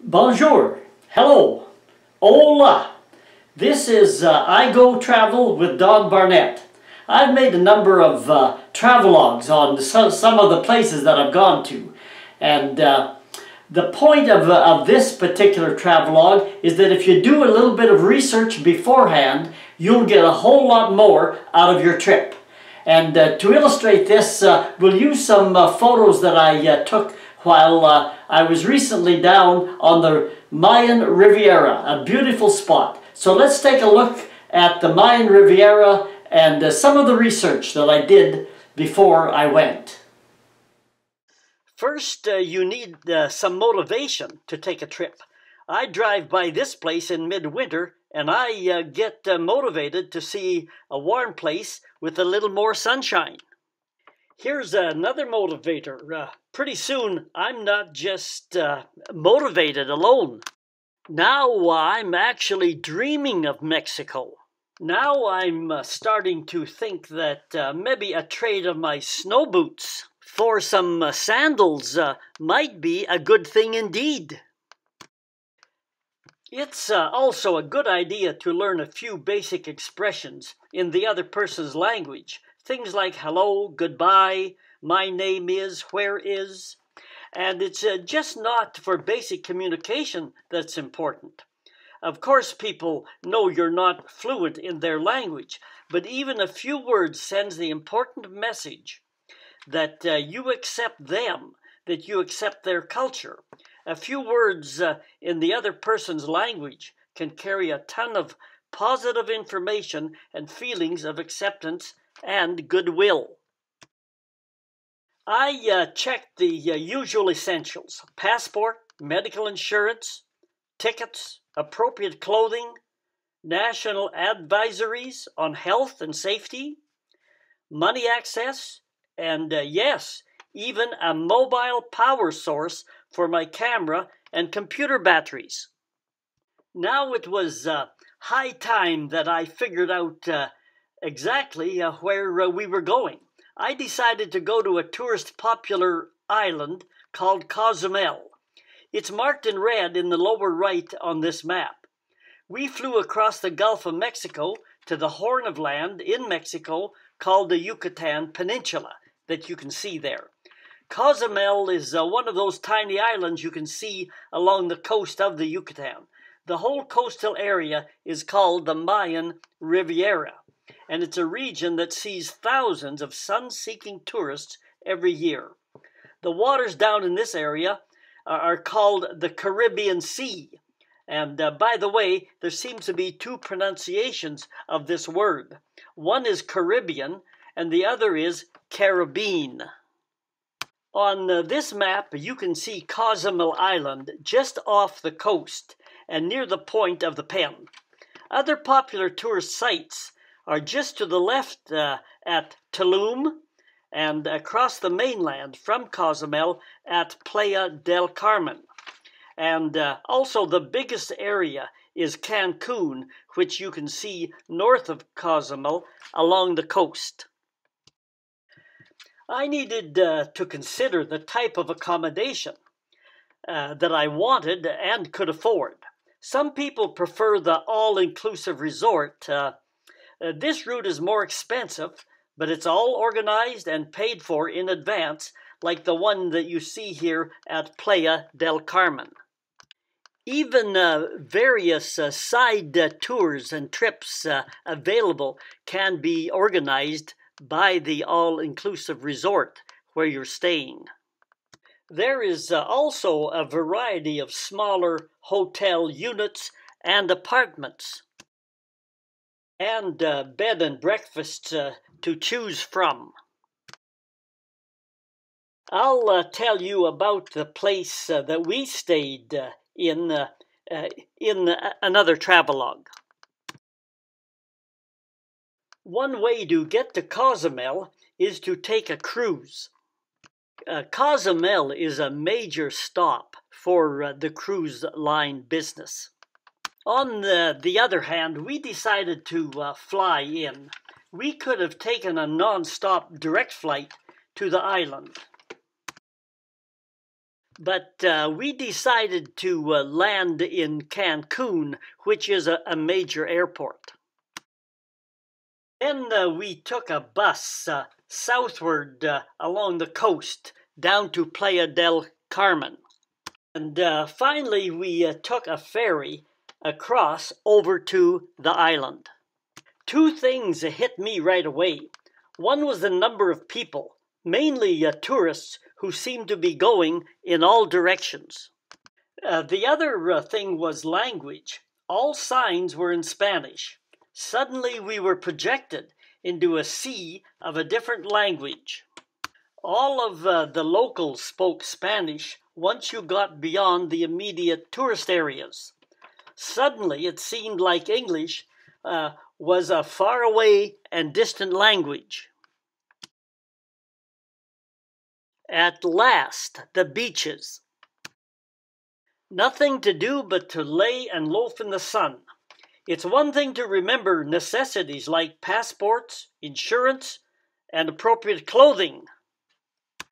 Bonjour, hello, hola. This is I Go Travel with Don Barnett. I've made a number of travelogues on some of the places that I've gone to. And the point of this particular travelogue is that if you do a little bit of research beforehand, you'll get a whole lot more out of your trip. And to illustrate this, we'll use some photos that I took while I was recently down on the Mayan Riviera, a beautiful spot. So let's take a look at the Mayan Riviera and some of the research that I did before I went. First, you need some motivation to take a trip. I drive by this place in midwinter and I get motivated to see a warm place with a little more sunshine. Here's another motivator. Pretty soon, I'm not just motivated alone. Now I'm actually dreaming of Mexico. Now I'm starting to think that maybe a trade of my snow boots for some sandals might be a good thing indeed. It's also a good idea to learn a few basic expressions in the other person's language. Things like hello, goodbye, my name is, where is. And it's just not for basic communication that's important. Of course, people know you're not fluent in their language, but even a few words sends the important message that you accept them, that you accept their culture. A few words in the other person's language can carry a ton of positive information and feelings of acceptance and goodwill. I checked the usual essentials: passport, medical insurance, tickets, appropriate clothing, national advisories on health and safety, money access, and yes, even a mobile power source for my camera and computer batteries. Now it was high time that I figured out exactly where we were going. I decided to go to a tourist popular island called Cozumel. It's marked in red in the lower right on this map. We flew across the Gulf of Mexico to the Horn of Land in Mexico called the Yucatan Peninsula that you can see there. Cozumel is one of those tiny islands you can see along the coast of the Yucatan. The whole coastal area is called the Mayan Riviera, and it's a region that sees thousands of sun-seeking tourists every year. The waters down in this area are called the Caribbean Sea. And by the way, there seems to be two pronunciations of this word. One is Caribbean, and the other is Caribbean. On this map, you can see Cozumel Island just off the coast and near the point of the pen. Other popular tourist sites are just to the left at Tulum and across the mainland from Cozumel at Playa del Carmen. And also the biggest area is Cancun, which you can see north of Cozumel along the coast. I needed to consider the type of accommodation that I wanted and could afford. Some people prefer the all-inclusive resort. This route is more expensive, but it's all organized and paid for in advance, like the one that you see here at Playa del Carmen. Even various side tours and trips available can be organized by the all-inclusive resort where you're staying. There is also a variety of smaller hotel units and apartments, and bed and breakfasts to choose from. I'll tell you about the place that we stayed in another travelogue. One way to get to Cozumel is to take a cruise. Cozumel is a major stop for the cruise line business. On the other hand, we decided to fly in. We could have taken a non-stop direct flight to the island. But we decided to land in Cancun, which is a major airport. Then we took a bus southward along the coast down to Playa del Carmen. And finally, we took a ferry across over to the island. Two things hit me right away. One was the number of people, mainly tourists, who seemed to be going in all directions. The other thing was language. All signs were in Spanish. Suddenly we were projected into a sea of a different language. All of the locals spoke Spanish once you got beyond the immediate tourist areas. Suddenly it seemed like English was a faraway and distant language. At last, the beaches. Nothing to do but to lay and loaf in the sun. It's one thing to remember necessities like passports, insurance, and appropriate clothing.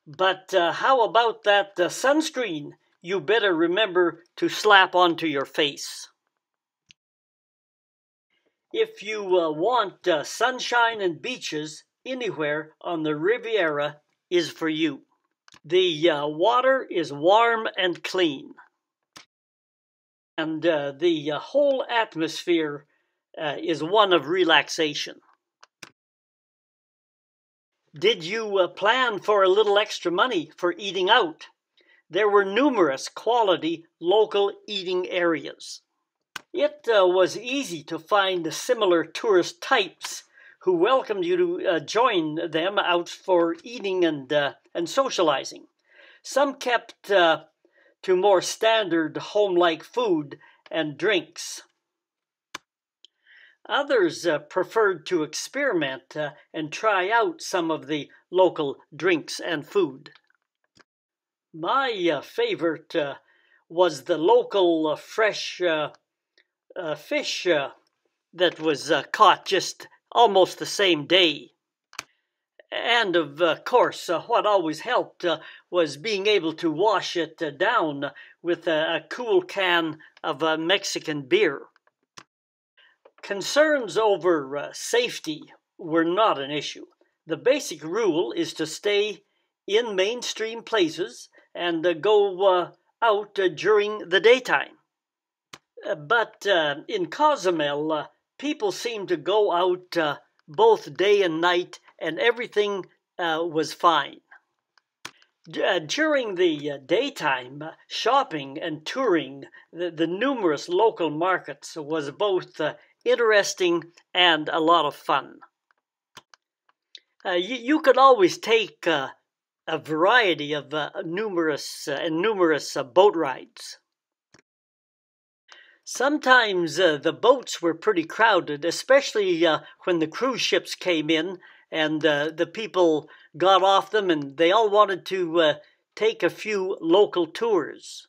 But how about that sunscreen you better remember to slap onto your face? If you want sunshine and beaches, anywhere on the Riviera is for you. The water is warm and clean. And the whole atmosphere is one of relaxation. Did you plan for a little extra money for eating out? There were numerous quality local eating areas. It was easy to find similar tourist types who welcomed you to join them out for eating and socializing. Some kept to more standard home-like food and drinks. Others preferred to experiment and try out some of the local drinks and food. My favorite was the local fresh fish that was caught just almost the same day. And of course, what always helped was being able to wash it down with a cool can of Mexican beer. Concerns over safety were not an issue. The basic rule is to stay in mainstream places and go out during the daytime. But in Cozumel, people seem to go out both day and night, and everything was fine. During the daytime, shopping and touring the numerous local markets was both interesting and a lot of fun. You could always take a variety of numerous boat rides. Sometimes the boats were pretty crowded, especially when the cruise ships came in and the people got off them and they all wanted to take a few local tours.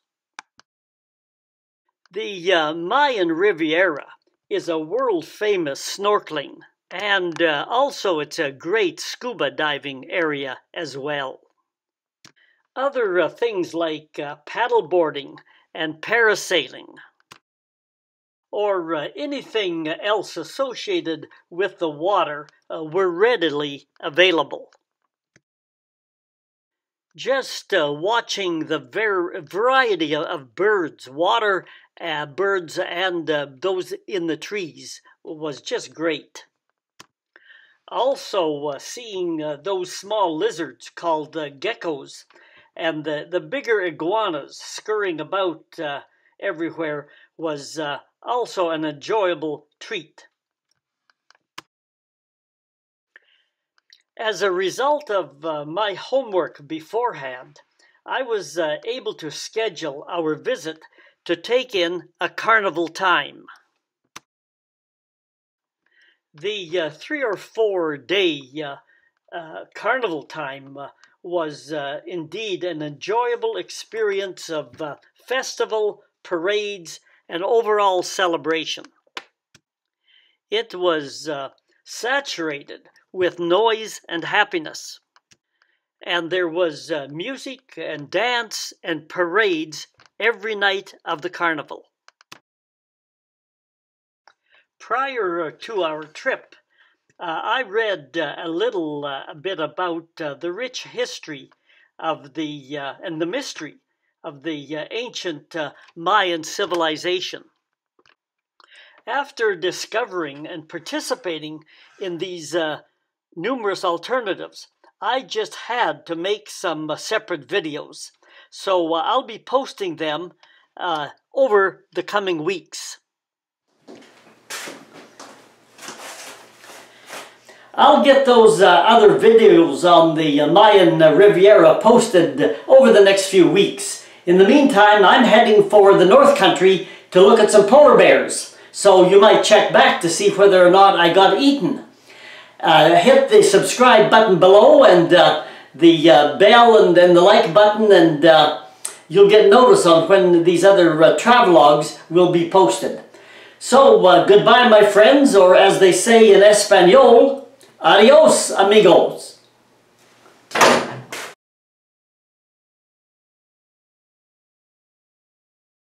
The Mayan Riviera is a world-famous snorkeling, and also it's a great scuba diving area as well. Other things like paddleboarding and parasailing, or anything else associated with the water were readily available. Just watching the variety of birds, water birds and those in the trees was just great. Also seeing those small lizards called geckos and the bigger iguanas scurrying about everywhere was also an enjoyable treat. As a result of my homework beforehand, I was able to schedule our visit to take in a carnival time. The 3 or 4 day carnival time was indeed an enjoyable experience of festival, parades, and overall celebration. It was saturated with noise and happiness. and there was music and dance and parades every night of the carnival. Prior to our trip, I read a little bit about the rich history of and the mystery of the ancient Mayan civilization. After discovering and participating in these numerous alternatives, I just had to make some separate videos. So I'll be posting them over the coming weeks. I'll get those other videos on the Mayan Riviera posted over the next few weeks. In the meantime, I'm heading for the North Country to look at some polar bears. So you might check back to see whether or not I got eaten. Hit the subscribe button below and the bell and the like button, and you'll get notice on when these other travelogues will be posted. So goodbye, my friends, or as they say in Espanol, adios, amigos.